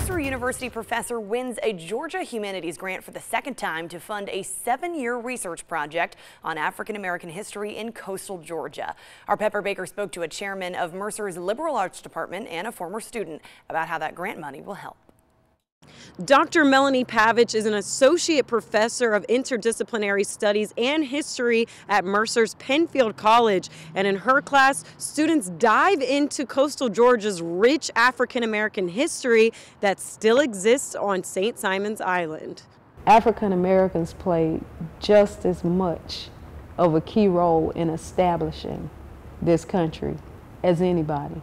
Mercer University professor wins a Georgia Humanities grant for the second time to fund a 7-year research project on African American history in coastal Georgia. Our Pepper Baker spoke to a chairman of Mercer's Liberal Arts Department and a former student about how that grant money will help. Dr. Melanie Pavich is an associate professor of interdisciplinary studies and history at Mercer's Penfield College. And in her class, students dive into coastal Georgia's rich African American history that still exists on St. Simon's Island. African Americans played just as much of a key role in establishing this country as anybody.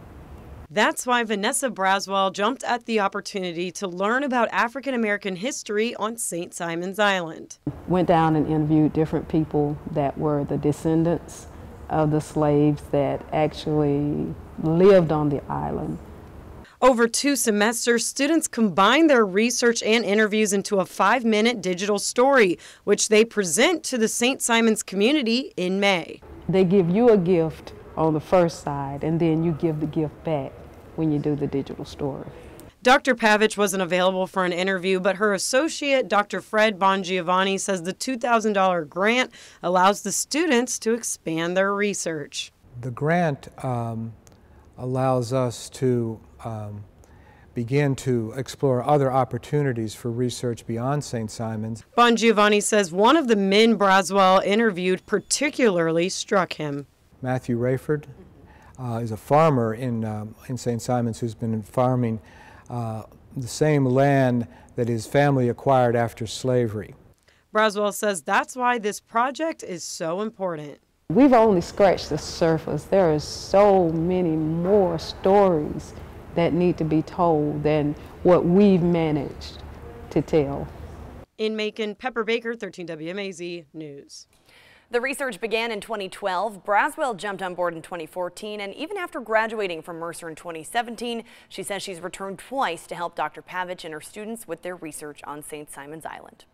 That's why Vanessa Braswell jumped at the opportunity to learn about African American history on St. Simon's Island. Went down and interviewed different people that were the descendants of the slaves that actually lived on the island. Over 2 semesters, students combine their research and interviews into a 5-minute digital story, which they present to the St. Simon's community in May. They give you a gift on the first side, and then you give the gift back when you do the digital story. Dr. Pavich wasn't available for an interview, but her associate, Dr. Fred Bongiovanni, says the $2,000 grant allows the students to expand their research. The grant allows us to begin to explore other opportunities for research beyond St. Simon's. Bongiovanni says one of the men Braswell interviewed particularly struck him. Matthew Rayford is a farmer in St. Simon's who's been farming the same land that his family acquired after slavery. Braswell says that's why this project is so important. We've only scratched the surface. There are so many more stories that need to be told than what we've managed to tell. In Macon, Pepper Baker, 13 WMAZ News. The research began in 2012. Braswell jumped on board in 2014, and even after graduating from Mercer in 2017, she says she's returned twice to help Dr. Pavich and her students with their research on St. Simon's Island.